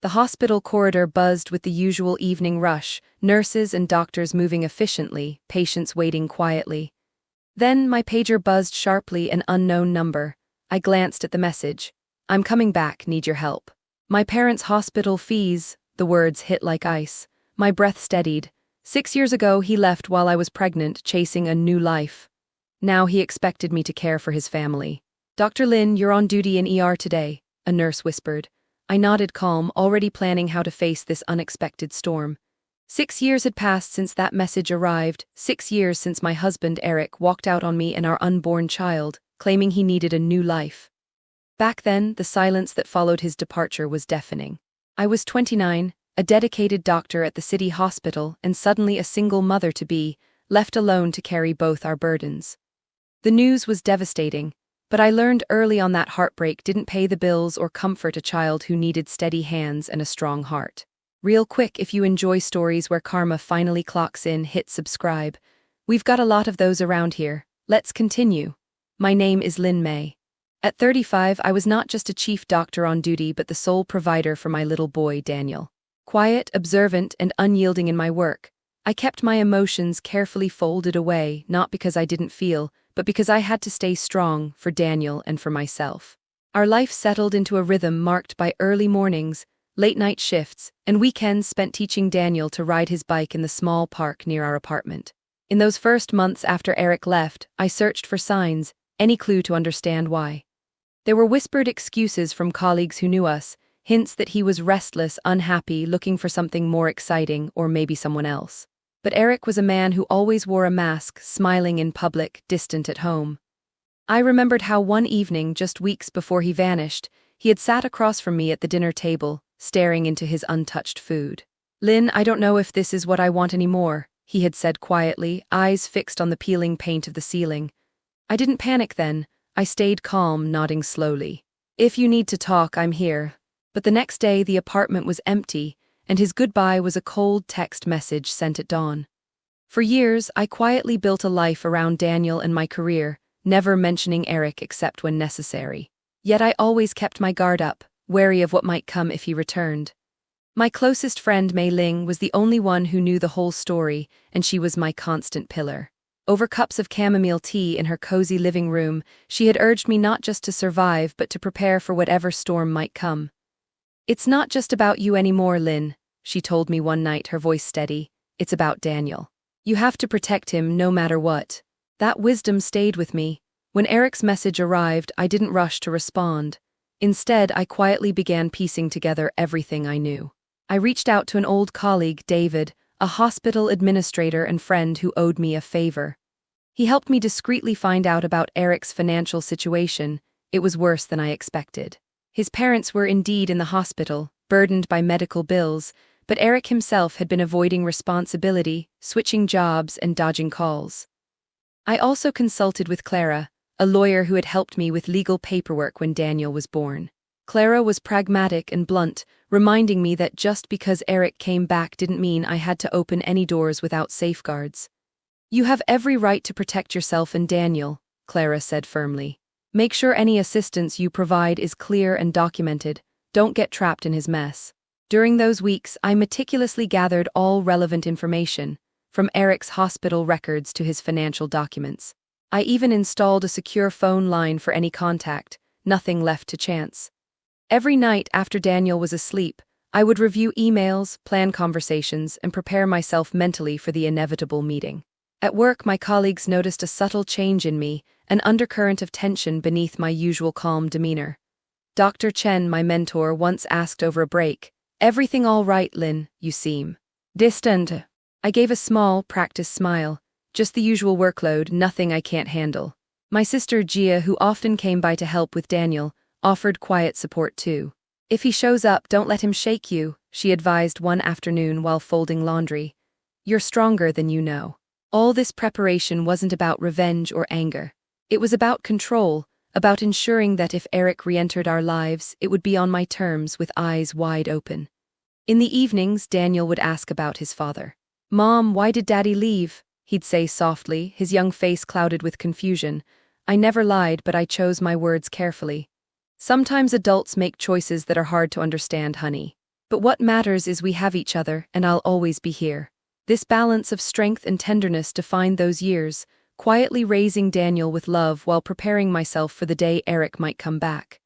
The hospital corridor buzzed with the usual evening rush, nurses and doctors moving efficiently, patients waiting quietly. Then my pager buzzed sharply, an unknown number. I glanced at the message. "I'm coming back, need your help. My parents' hospital fees," the words hit like ice. My breath steadied. 6 years ago he left while I was pregnant, chasing a new life. Now he expected me to care for his family. "Dr. Lin, you're on duty in ER today," a nurse whispered. I nodded calm, already planning how to face this unexpected storm. 6 years had passed since that message arrived, 6 years since my husband, Eric, walked out on me and our unborn child, claiming he needed a new life. Back then, the silence that followed his departure was deafening. I was 29, a dedicated doctor at the city hospital, and suddenly a single mother-to-be, left alone to carry both our burdens. The news was devastating, but I learned early on that heartbreak didn't pay the bills or comfort a child who needed steady hands and a strong heart. Real quick, if you enjoy stories where karma finally clocks in, hit subscribe. We've got a lot of those around here. Let's continue. My name is Lin May. At 35, I was not just a chief doctor on duty but the sole provider for my little boy, Daniel. Quiet, observant, and unyielding in my work, I kept my emotions carefully folded away, not because I didn't feel, but because I had to stay strong for Daniel and for myself. Our life settled into a rhythm marked by early mornings, late-night shifts, and weekends spent teaching Daniel to ride his bike in the small park near our apartment. In those first months after Eric left, I searched for signs, any clue to understand why. There were whispered excuses from colleagues who knew us, hints that he was restless, unhappy, looking for something more exciting, or maybe someone else. But Eric was a man who always wore a mask, smiling in public, distant at home. I remembered how one evening, just weeks before he vanished, he had sat across from me at the dinner table, staring into his untouched food. "Lin, I don't know if this is what I want anymore," he had said quietly, eyes fixed on the peeling paint of the ceiling. I didn't panic then. I stayed calm, nodding slowly. "If you need to talk, I'm here." But the next day the apartment was empty, and his goodbye was a cold text message sent at dawn. For years, I quietly built a life around Daniel and my career, never mentioning Eric except when necessary. Yet I always kept my guard up, wary of what might come if he returned. My closest friend, Mei Ling, was the only one who knew the whole story, and she was my constant pillar. Over cups of chamomile tea in her cozy living room, she had urged me not just to survive but to prepare for whatever storm might come. "It's not just about you anymore, Lin," she told me one night, her voice steady. "It's about Daniel. You have to protect him no matter what." That wisdom stayed with me. When Eric's message arrived, I didn't rush to respond. Instead, I quietly began piecing together everything I knew. I reached out to an old colleague, David, a hospital administrator and friend who owed me a favor. He helped me discreetly find out about Eric's financial situation. It was worse than I expected. His parents were indeed in the hospital, burdened by medical bills, but Eric himself had been avoiding responsibility, switching jobs, and dodging calls. I also consulted with Clara, a lawyer who had helped me with legal paperwork when Daniel was born. Clara was pragmatic and blunt, reminding me that just because Eric came back didn't mean I had to open any doors without safeguards. "You have every right to protect yourself and Daniel," Clara said firmly. "Make sure any assistance you provide is clear and documented. Don't get trapped in his mess." During those weeks, I meticulously gathered all relevant information, from Eric's hospital records to his financial documents. I even installed a secure phone line for any contact, nothing left to chance. Every night after Daniel was asleep, I would review emails, plan conversations, and prepare myself mentally for the inevitable meeting. At work, my colleagues noticed a subtle change in me, an undercurrent of tension beneath my usual calm demeanor. Dr. Chen, my mentor, once asked over a break, "Everything all right, Lin? You seem distant." I gave a small, practiced smile. "Just the usual workload, nothing I can't handle." My sister Gia, who often came by to help with Daniel, offered quiet support too. "If he shows up, don't let him shake you," she advised one afternoon while folding laundry. "You're stronger than you know." All this preparation wasn't about revenge or anger. It was about control, about ensuring that if Eric re-entered our lives, it would be on my terms with eyes wide open. In the evenings, Daniel would ask about his father. "Mom, why did Daddy leave?" he'd say softly, his young face clouded with confusion. I never lied, but I chose my words carefully. "Sometimes adults make choices that are hard to understand, honey. But what matters is we have each other, and I'll always be here. This balance of strength and tenderness defined those years, quietly raising Daniel with love while preparing myself for the day Eric might come back.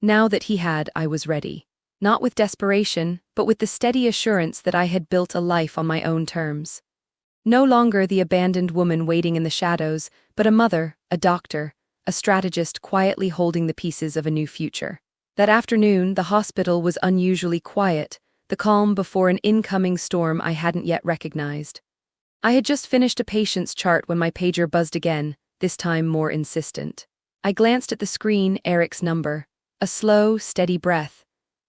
Now that he had, I was ready. Not with desperation, but with the steady assurance that I had built a life on my own terms. No longer the abandoned woman waiting in the shadows, but a mother, a doctor, a strategist quietly holding the pieces of a new future. That afternoon, the hospital was unusually quiet, the calm before an incoming storm I hadn't yet recognized. I had just finished a patient's chart when my pager buzzed again, this time more insistent. I glanced at the screen, Eric's number. A slow, steady breath.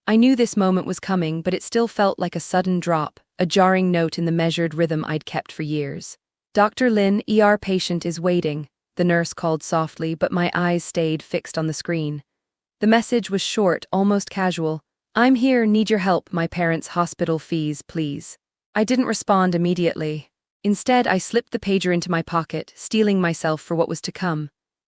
I knew this moment was coming, but it still felt like a sudden drop, a jarring note in the measured rhythm I'd kept for years. Dr. Lin, ER patient is waiting, the nurse called softly, but my eyes stayed fixed on the screen. The message was short, almost casual. I'm here, need your help, my parents' hospital fees, please. I didn't respond immediately. Instead, I slipped the pager into my pocket, steeling myself for what was to come.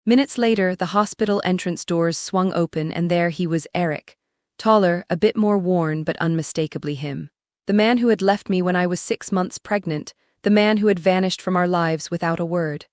Minutes later, the hospital entrance doors swung open and there he was, Eric. Taller, a bit more worn, but unmistakably him. The man who had left me when I was 6 months pregnant, the man who had vanished from our lives without a word.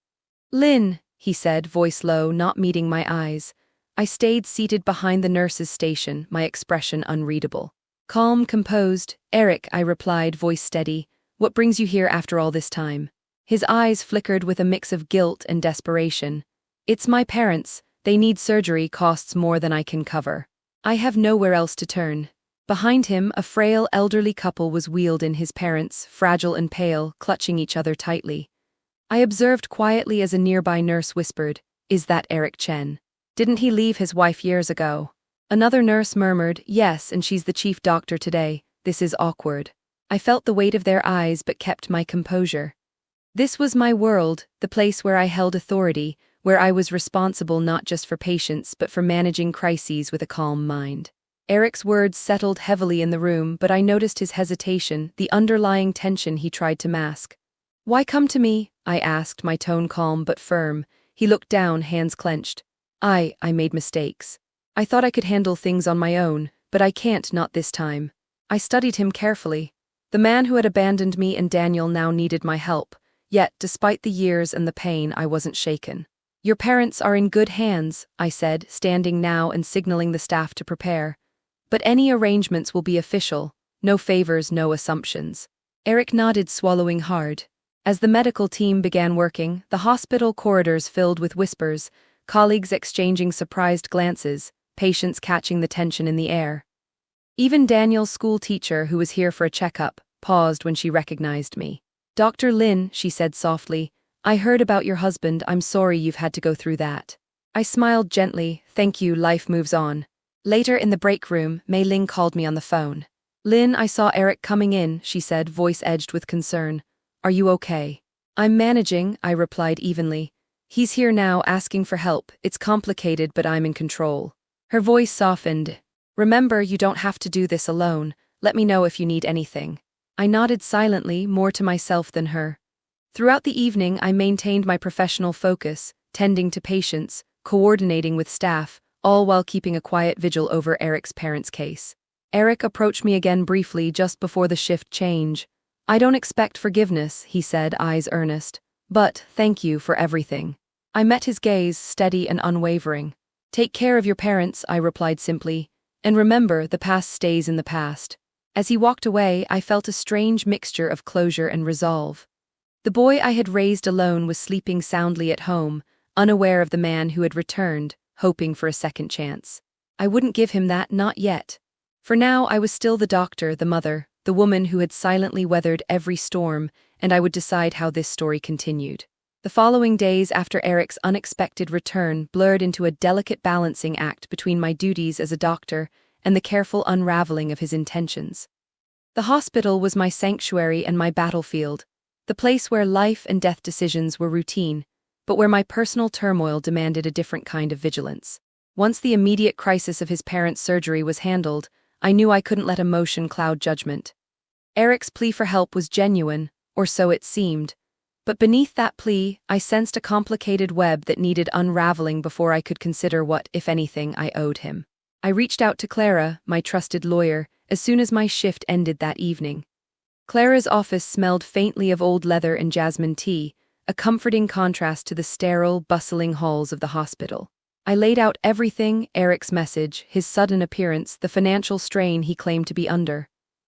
Lynn, he said, voice low, not meeting my eyes. I stayed seated behind the nurse's station, my expression unreadable. Calm, composed. Eric, I replied, voice steady. What brings you here after all this time? His eyes flickered with a mix of guilt and desperation. It's my parents. They need surgery, costs more than I can cover. I have nowhere else to turn. Behind him, a frail, elderly couple was wheeled in, his parents, fragile and pale, clutching each other tightly. I observed quietly as a nearby nurse whispered, "Is that Eric Chen? Didn't he leave his wife years ago?" Another nurse murmured, "Yes, and she's the chief doctor today. This is awkward." I felt the weight of their eyes but kept my composure. This was my world, the place where I held authority, where I was responsible not just for patients but for managing crises with a calm mind. Eric's words settled heavily in the room, but I noticed his hesitation, the underlying tension he tried to mask. "Why come to me?" I asked, my tone calm but firm. He looked down, hands clenched. I made mistakes. I thought I could handle things on my own, but I can't, not this time." I studied him carefully. The man who had abandoned me and Daniel now needed my help, yet, despite the years and the pain, I wasn't shaken. "Your parents are in good hands," I said, standing now and signaling the staff to prepare. "But any arrangements will be official. No favors, no assumptions." Eric nodded, swallowing hard. As the medical team began working, the hospital corridors filled with whispers, colleagues exchanging surprised glances, patients catching the tension in the air. Even Daniel's school teacher, who was here for a checkup, paused when she recognized me. "Dr. Lin," she said softly, "I heard about your husband. I'm sorry you've had to go through that." I smiled gently. "Thank you, life moves on." Later in the break room, Mei Ling called me on the phone. "Lin, I saw Eric coming in," she said, voice edged with concern. "Are you okay?" "I'm managing," I replied evenly. "He's here now, asking for help. It's complicated, but I'm in control." Her voice softened. "Remember, you don't have to do this alone. Let me know if you need anything." I nodded silently, more to myself than her. Throughout the evening, I maintained my professional focus, tending to patients, coordinating with staff, all while keeping a quiet vigil over Eric's parents' case. Eric approached me again briefly just before the shift change. "I don't expect forgiveness," he said, eyes earnest, "but thank you for everything." I met his gaze, steady and unwavering. "Take care of your parents," I replied simply, "and remember, the past stays in the past." As he walked away, I felt a strange mixture of closure and resolve. The boy I had raised alone was sleeping soundly at home, unaware of the man who had returned, hoping for a second chance. I wouldn't give him that, not yet. For now, I was still the doctor, the mother, the woman who had silently weathered every storm, and I would decide how this story continued. The following days after Eric's unexpected return blurred into a delicate balancing act between my duties as a doctor and the careful unraveling of his intentions. The hospital was my sanctuary and my battlefield, the place where life and death decisions were routine, but where my personal turmoil demanded a different kind of vigilance. Once the immediate crisis of his parents' surgery was handled, I knew I couldn't let emotion cloud judgment. Eric's plea for help was genuine, or so it seemed, but beneath that plea, I sensed a complicated web that needed unraveling before I could consider what, if anything, I owed him. I reached out to Clara, my trusted lawyer, as soon as my shift ended that evening. Clara's office smelled faintly of old leather and jasmine tea, a comforting contrast to the sterile, bustling halls of the hospital. I laid out everything: Eric's message, his sudden appearance, the financial strain he claimed to be under.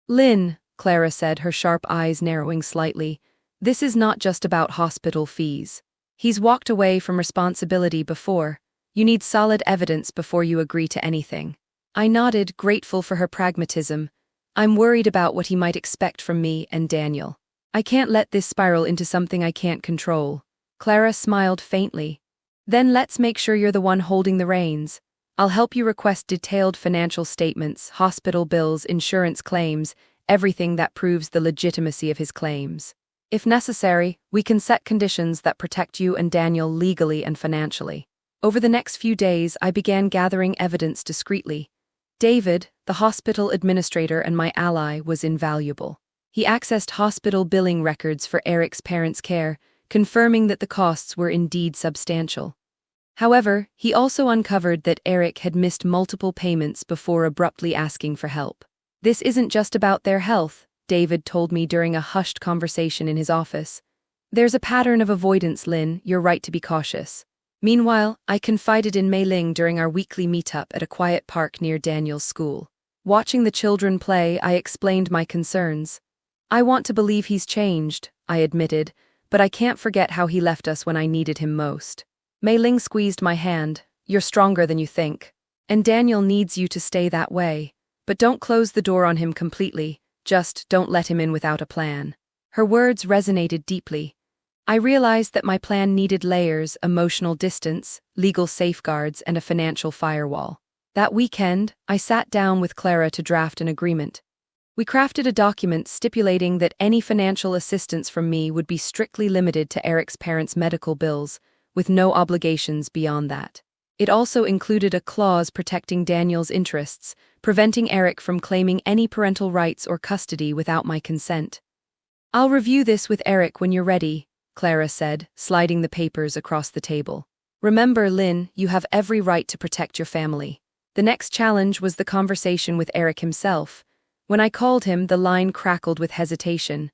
"Lynn," Clara said, her sharp eyes narrowing slightly, "this is not just about hospital fees. He's walked away from responsibility before. You need solid evidence before you agree to anything." I nodded, grateful for her pragmatism. "I'm worried about what he might expect from me and Daniel. I can't let this spiral into something I can't control." Clara smiled faintly. "Then let's make sure you're the one holding the reins. I'll help you request detailed financial statements, hospital bills, insurance claims, everything that proves the legitimacy of his claims. If necessary, we can set conditions that protect you and Daniel legally and financially." Over the next few days, I began gathering evidence discreetly. David, the hospital administrator and my ally, was invaluable. He accessed hospital billing records for Eric's parents' care, confirming that the costs were indeed substantial. However, he also uncovered that Eric had missed multiple payments before abruptly asking for help. "This isn't just about their health," David told me during a hushed conversation in his office. "There's a pattern of avoidance, Lynn. You're right to be cautious." Meanwhile, I confided in Mei Ling during our weekly meetup at a quiet park near Daniel's school. Watching the children play, I explained my concerns. "I want to believe he's changed," I admitted, "but I can't forget how he left us when I needed him most." Mei Ling squeezed my hand. "You're stronger than you think. And Daniel needs you to stay that way. But don't close the door on him completely. Just don't let him in without a plan." Her words resonated deeply. I realized that my plan needed layers: emotional distance, legal safeguards, and a financial firewall. That weekend, I sat down with Clara to draft an agreement. We crafted a document stipulating that any financial assistance from me would be strictly limited to Eric's parents' medical bills, with no obligations beyond that. It also included a clause protecting Daniel's interests, preventing Eric from claiming any parental rights or custody without my consent. "I'll review this with Eric when you're ready," Clara said, sliding the papers across the table. "Remember, Lynn, you have every right to protect your family." The next challenge was the conversation with Eric himself. When I called him, the line crackled with hesitation.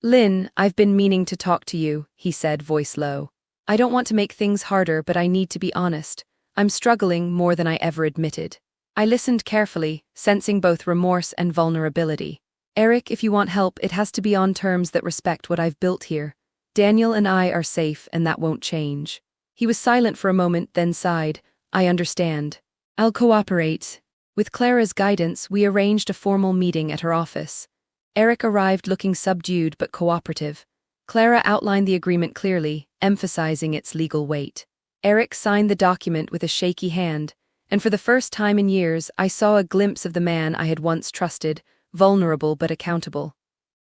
"Lynn, I've been meaning to talk to you," he said, voice low. "I don't want to make things harder, but I need to be honest. I'm struggling more than I ever admitted." I listened carefully, sensing both remorse and vulnerability. "Eric, if you want help, it has to be on terms that respect what I've built here. Daniel and I are safe, and that won't change." He was silent for a moment, then sighed. "I understand. I'll cooperate." With Clara's guidance, we arranged a formal meeting at her office. Eric arrived looking subdued but cooperative. Clara outlined the agreement clearly, emphasizing its legal weight. Eric signed the document with a shaky hand, and for the first time in years, I saw a glimpse of the man I had once trusted, vulnerable but accountable.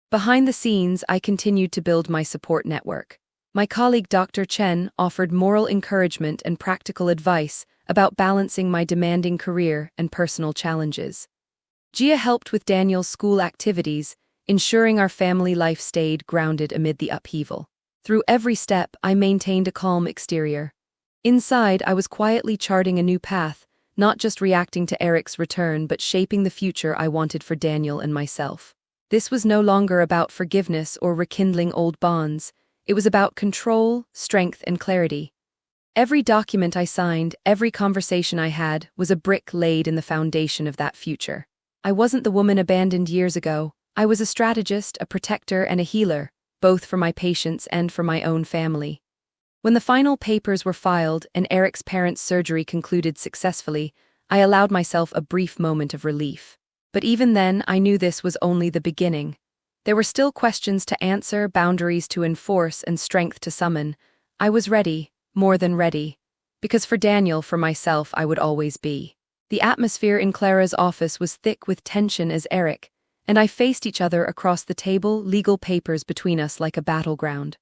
Behind the scenes, I continued to build my support network. My colleague Dr. Chen offered moral encouragement and practical advice about balancing my demanding career and personal challenges. Gia helped with Daniel's school activities, ensuring our family life stayed grounded amid the upheaval. Through every step, I maintained a calm exterior. Inside, I was quietly charting a new path, not just reacting to Eric's return but shaping the future I wanted for Daniel and myself. This was no longer about forgiveness or rekindling old bonds. It was about control, strength, and clarity. Every document I signed, every conversation I had, was a brick laid in the foundation of that future. I wasn't the woman abandoned years ago. I was a strategist, a protector, and a healer, both for my patients and for my own family. When the final papers were filed and Eric's parents' surgery concluded successfully, I allowed myself a brief moment of relief. But even then, I knew this was only the beginning. There were still questions to answer, boundaries to enforce, and strength to summon. I was ready, more than ready. Because for Daniel, for myself, I would always be. The atmosphere in Clara's office was thick with tension as Eric and I faced each other across the table, legal papers between us like a battleground.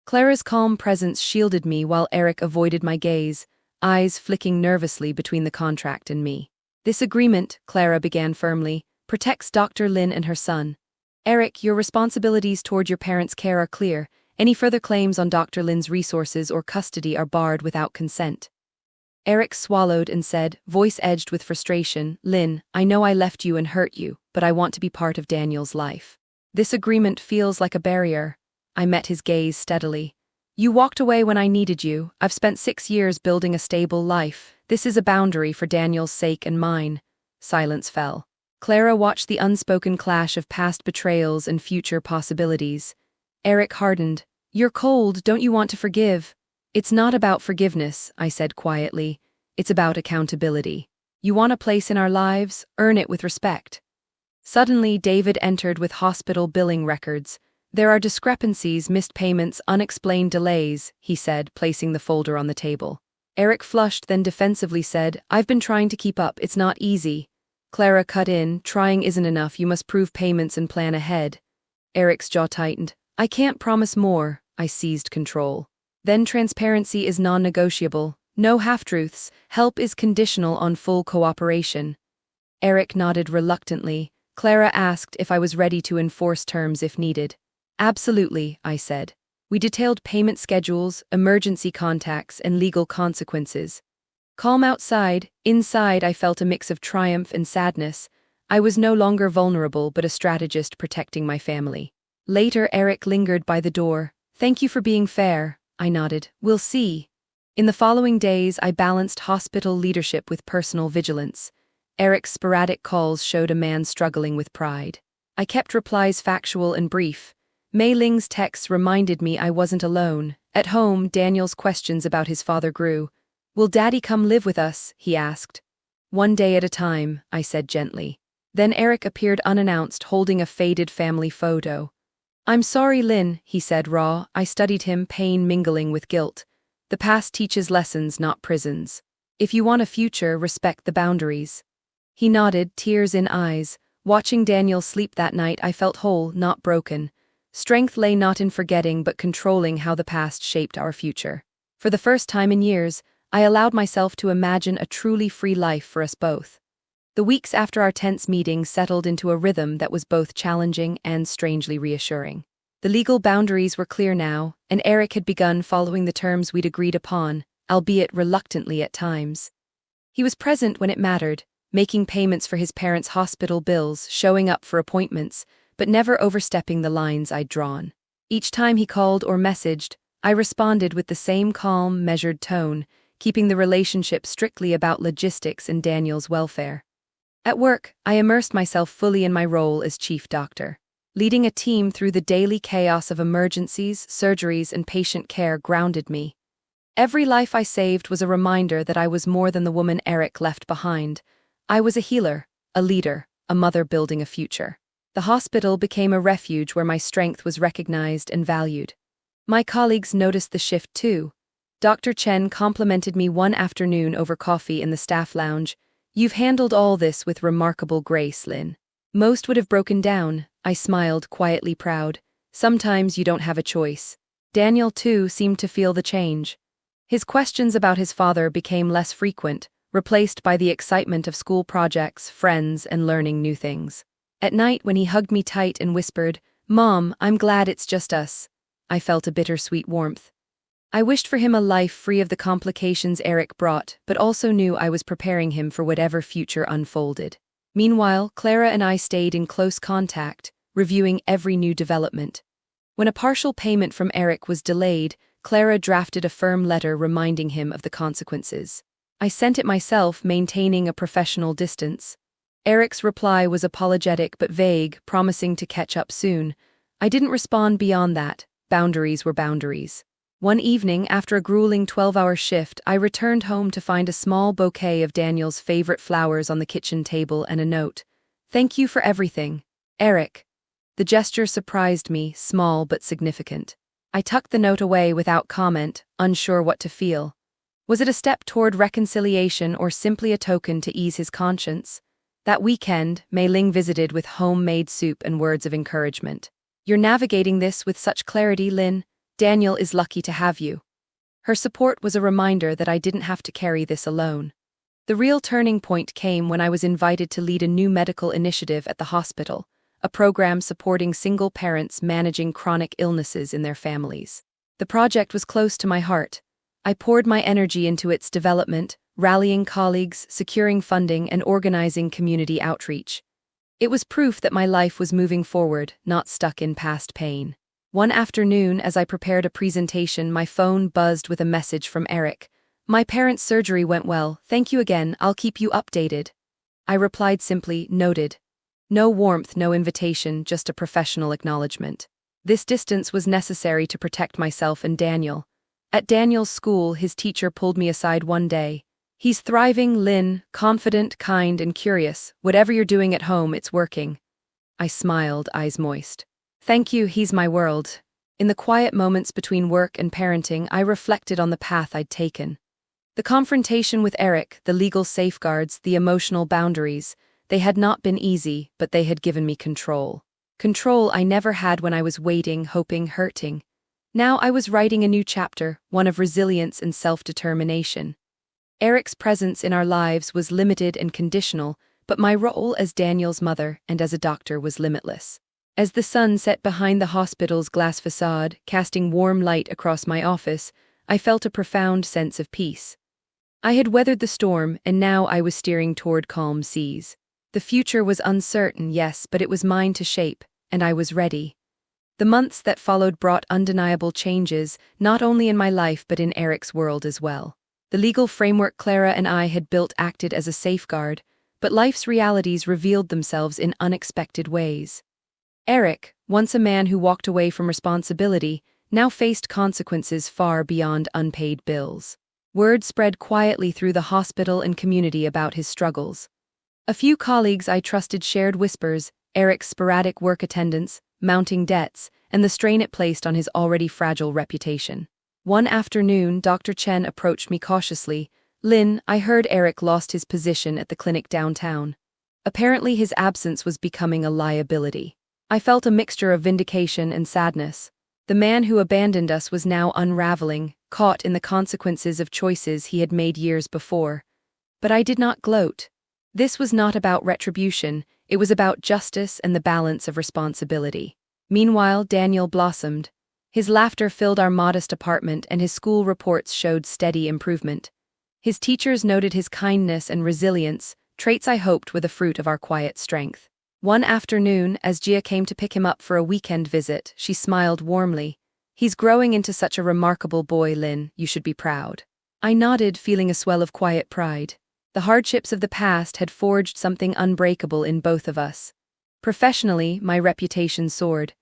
Clara's calm presence shielded me while Eric avoided my gaze, eyes flicking nervously between the contract and me. "This agreement," Clara began firmly, "protects Dr. Lin and her son. Eric, your responsibilities toward your parents' care are clear. Any further claims on Dr. Lin's resources or custody are barred without consent." Eric swallowed and said, voice edged with frustration, Lynn, I know I left you and hurt you, but I want to be part of Daniel's life. This agreement feels like a barrier. I met his gaze steadily. You walked away when I needed you. I've spent 6 years building a stable life. This is a boundary for Daniel's sake and mine. Silence fell. Clara watched the unspoken clash of past betrayals and future possibilities. Eric hardened. You're cold, don't you want to forgive? It's not about forgiveness, I said quietly. It's about accountability. You want a place in our lives? Earn it with respect. Suddenly, David entered with hospital billing records. There are discrepancies, missed payments, unexplained delays, he said, placing the folder on the table. Eric flushed, then defensively said, I've been trying to keep up, it's not easy. Clara cut in, trying isn't enough, you must prove payments and plan ahead. Eric's jaw tightened. I can't promise more, I seized control. Then transparency is non-negotiable. No half-truths, help is conditional on full cooperation. Eric nodded reluctantly. Clara asked if I was ready to enforce terms if needed. Absolutely, I said. We detailed payment schedules, emergency contacts, and legal consequences. Calm outside, inside I felt a mix of triumph and sadness. I was no longer vulnerable but a strategist protecting my family. Later, Eric lingered by the door. Thank you for being fair, I nodded. We'll see. In the following days, I balanced hospital leadership with personal vigilance. Eric's sporadic calls showed a man struggling with pride. I kept replies factual and brief. Mei Ling's texts reminded me I wasn't alone. At home, Daniel's questions about his father grew. Will Daddy come live with us? He asked. One day at a time, I said gently. Then Eric appeared unannounced, holding a faded family photo. I'm sorry, Lynn, he said raw. I studied him, pain mingling with guilt. The past teaches lessons, not prisons. If you want a future, respect the boundaries. He nodded, tears in eyes. Watching Daniel sleep that night, I felt whole, not broken. Strength lay not in forgetting but controlling how the past shaped our future. For the first time in years, I allowed myself to imagine a truly free life for us both. The weeks after our tense meeting settled into a rhythm that was both challenging and strangely reassuring. The legal boundaries were clear now, and Eric had begun following the terms we'd agreed upon, albeit reluctantly at times. He was present when it mattered, making payments for his parents' hospital bills, showing up for appointments, but never overstepping the lines I'd drawn. Each time he called or messaged, I responded with the same calm, measured tone, keeping the relationship strictly about logistics and Daniel's welfare. At work, I immersed myself fully in my role as chief doctor. Leading a team through the daily chaos of emergencies, surgeries, and patient care grounded me. Every life I saved was a reminder that I was more than the woman Eric left behind. I was a healer, a leader, a mother building a future. The hospital became a refuge where my strength was recognized and valued. My colleagues noticed the shift too. Dr. Chen complimented me one afternoon over coffee in the staff lounge. You've handled all this with remarkable grace, Lynn. Most would have broken down. I smiled, quietly proud. Sometimes you don't have a choice. Daniel, too, seemed to feel the change. His questions about his father became less frequent, replaced by the excitement of school projects, friends, and learning new things. At night, when he hugged me tight and whispered, Mom, I'm glad it's just us, I felt a bittersweet warmth. I wished for him a life free of the complications Eric brought, but also knew I was preparing him for whatever future unfolded. Meanwhile, Clara and I stayed in close contact, reviewing every new development. When a partial payment from Eric was delayed, Clara drafted a firm letter reminding him of the consequences. I sent it myself, maintaining a professional distance. Eric's reply was apologetic but vague, promising to catch up soon. I didn't respond beyond that. Boundaries were boundaries. One evening, after a grueling 12-hour shift, I returned home to find a small bouquet of Daniel's favorite flowers on the kitchen table and a note. Thank you for everything, Eric. The gesture surprised me, small but significant. I tucked the note away without comment, unsure what to feel. Was it a step toward reconciliation or simply a token to ease his conscience? That weekend, Mei Ling visited with homemade soup and words of encouragement. You're navigating this with such clarity, Lynn. Daniel is lucky to have you. Her support was a reminder that I didn't have to carry this alone. The real turning point came when I was invited to lead a new medical initiative at the hospital, a program supporting single parents managing chronic illnesses in their families. The project was close to my heart. I poured my energy into its development, rallying colleagues, securing funding, and organizing community outreach. It was proof that my life was moving forward, not stuck in past pain. One afternoon, as I prepared a presentation, my phone buzzed with a message from Eric. "My parents' surgery went well. Thank you again. I'll keep you updated." I replied simply, "Noted." No warmth, no invitation, just a professional acknowledgement. This distance was necessary to protect myself and Daniel. At Daniel's school, his teacher pulled me aside one day. "He's thriving, Lynn, confident, kind, and curious. Whatever you're doing at home, it's working." I smiled, eyes moist. "Thank you, he's my world." In the quiet moments between work and parenting, I reflected on the path I'd taken. The confrontation with Eric, the legal safeguards, the emotional boundaries, they had not been easy, but they had given me control. Control I never had when I was waiting, hoping, hurting. Now I was writing a new chapter, one of resilience and self-determination. Eric's presence in our lives was limited and conditional, but my role as Daniel's mother and as a doctor was limitless. As the sun set behind the hospital's glass facade, casting warm light across my office, I felt a profound sense of peace. I had weathered the storm, and now I was steering toward calm seas. The future was uncertain, yes, but it was mine to shape, and I was ready. The months that followed brought undeniable changes, not only in my life but in Eric's world as well. The legal framework Clara and I had built acted as a safeguard, but life's realities revealed themselves in unexpected ways. Eric, once a man who walked away from responsibility, now faced consequences far beyond unpaid bills. Word spread quietly through the hospital and community about his struggles. A few colleagues I trusted shared whispers, Eric's sporadic work attendance, mounting debts, and the strain it placed on his already fragile reputation. One afternoon, Dr. Chen approached me cautiously. "Lynn, I heard Eric lost his position at the clinic downtown. Apparently his absence was becoming a liability." I felt a mixture of vindication and sadness. The man who abandoned us was now unraveling, caught in the consequences of choices he had made years before. But I did not gloat. This was not about retribution, it was about justice and the balance of responsibility. Meanwhile, Daniel blossomed. His laughter filled our modest apartment, and his school reports showed steady improvement. His teachers noted his kindness and resilience, traits I hoped were the fruit of our quiet strength. One afternoon, as Gia came to pick him up for a weekend visit, she smiled warmly. "He's growing into such a remarkable boy, Lynn. You should be proud." I nodded, feeling a swell of quiet pride. The hardships of the past had forged something unbreakable in both of us. Professionally, my reputation soared.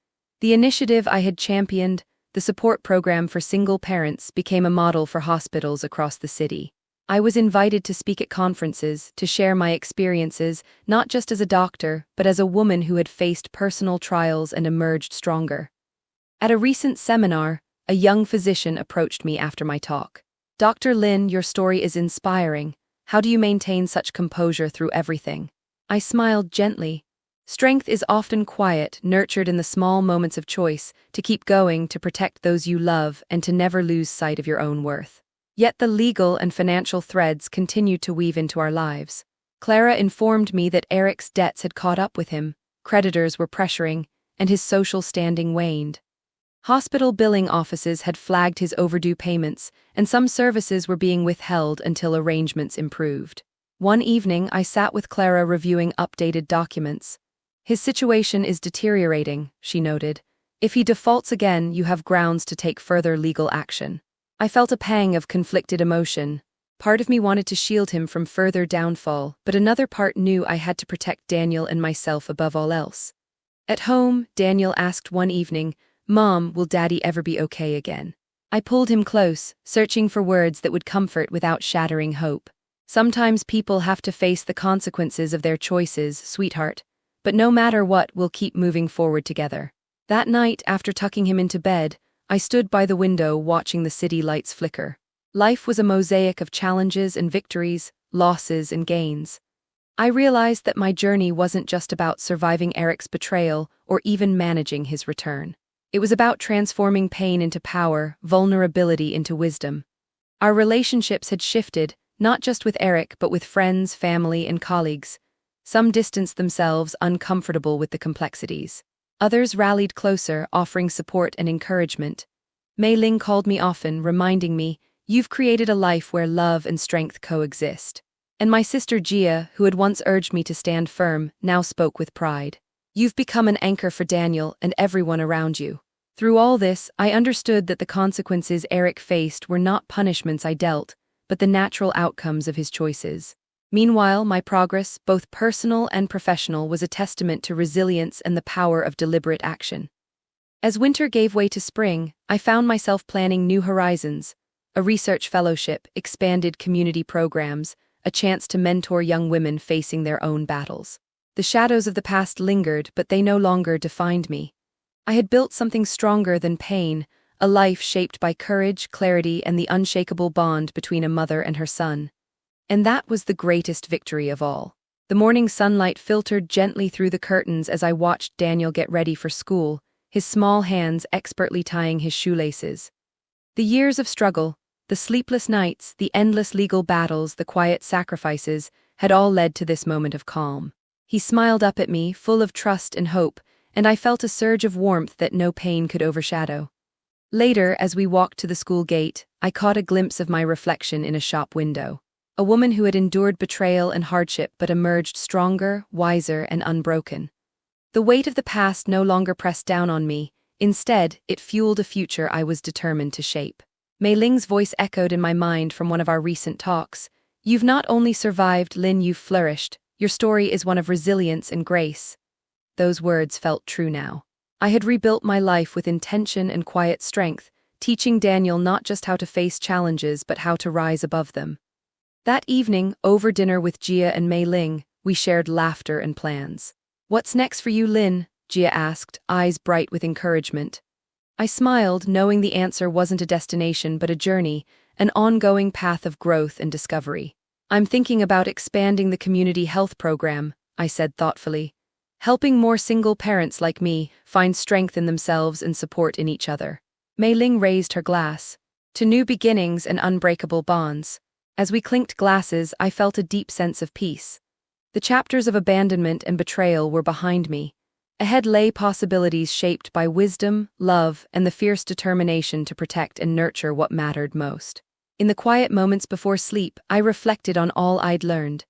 The initiative I had championed, the support program for single parents, became a model for hospitals across the city. I was invited to speak at conferences, to share my experiences, not just as a doctor, but as a woman who had faced personal trials and emerged stronger. At a recent seminar, a young physician approached me after my talk. "Dr. Lynn, your story is inspiring. How do you maintain such composure through everything?" I smiled gently. Strength is often quiet, nurtured in the small moments of choice, to keep going, to protect those you love, and to never lose sight of your own worth. Yet the legal and financial threads continued to weave into our lives. Clara informed me that Eric's debts had caught up with him, creditors were pressuring, and his social standing waned. Hospital billing offices had flagged his overdue payments, and some services were being withheld until arrangements improved. One evening, I sat with Clara reviewing updated documents. "His situation is deteriorating," she noted. "If he defaults again, you have grounds to take further legal action." I felt a pang of conflicted emotion. Part of me wanted to shield him from further downfall, but another part knew I had to protect Daniel and myself above all else. At home, Daniel asked one evening, "Mom, will Daddy ever be okay again?" I pulled him close, searching for words that would comfort without shattering hope. "Sometimes people have to face the consequences of their choices, sweetheart. But no matter what, we'll keep moving forward together." That night, after tucking him into bed, I stood by the window watching the city lights flicker. Life was a mosaic of challenges and victories, losses and gains. I realized that my journey wasn't just about surviving Eric's betrayal or even managing his return. It was about transforming pain into power, vulnerability into wisdom. Our relationships had shifted, not just with Eric but with friends, family, and colleagues. Some distanced themselves, uncomfortable with the complexities. Others rallied closer, offering support and encouragement. Mei Ling called me often, reminding me, You've created a life where love and strength coexist. And my sister Gia, who had once urged me to stand firm, now spoke with pride. You've become an anchor for Daniel and everyone around you. Through all this, I understood that the consequences Eric faced were not punishments I dealt, but the natural outcomes of his choices. Meanwhile, my progress, both personal and professional, was a testament to resilience and the power of deliberate action. As winter gave way to spring, I found myself planning new horizons: a research fellowship, expanded community programs, a chance to mentor young women facing their own battles. The shadows of the past lingered, but they no longer defined me. I had built something stronger than pain, a life shaped by courage, clarity, and the unshakable bond between a mother and her son. And that was the greatest victory of all. The morning sunlight filtered gently through the curtains as I watched Daniel get ready for school, his small hands expertly tying his shoelaces. The years of struggle, the sleepless nights, the endless legal battles, the quiet sacrifices, had all led to this moment of calm. He smiled up at me, full of trust and hope, and I felt a surge of warmth that no pain could overshadow. Later, as we walked to the school gate, I caught a glimpse of my reflection in a shop window. A woman who had endured betrayal and hardship but emerged stronger, wiser, and unbroken. The weight of the past no longer pressed down on me. Instead, it fueled a future I was determined to shape. Mei Ling's voice echoed in my mind from one of our recent talks. You've not only survived, Lin, you've flourished. Your story is one of resilience and grace. Those words felt true now. I had rebuilt my life with intention and quiet strength, teaching Daniel not just how to face challenges but how to rise above them. That evening, over dinner with Gia and Mei Ling, we shared laughter and plans. What's next for you, Lin? Gia asked, eyes bright with encouragement. I smiled, knowing the answer wasn't a destination but a journey, an ongoing path of growth and discovery. I'm thinking about expanding the community health program, I said thoughtfully. Helping more single parents like me find strength in themselves and support in each other. Mei Ling raised her glass. To new beginnings and unbreakable bonds. As we clinked glasses, I felt a deep sense of peace. The chapters of abandonment and betrayal were behind me. Ahead lay possibilities shaped by wisdom, love, and the fierce determination to protect and nurture what mattered most. In the quiet moments before sleep, I reflected on all I'd learned.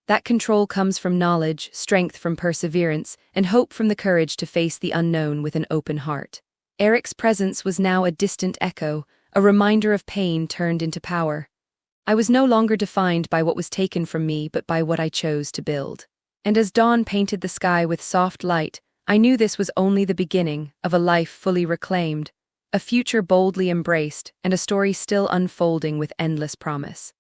That control comes from knowledge, strength from perseverance, and hope from the courage to face the unknown with an open heart. Eric's presence was now a distant echo, a reminder of pain turned into power. I was no longer defined by what was taken from me but by what I chose to build. And as dawn painted the sky with soft light, I knew this was only the beginning of a life fully reclaimed, a future boldly embraced, and a story still unfolding with endless promise.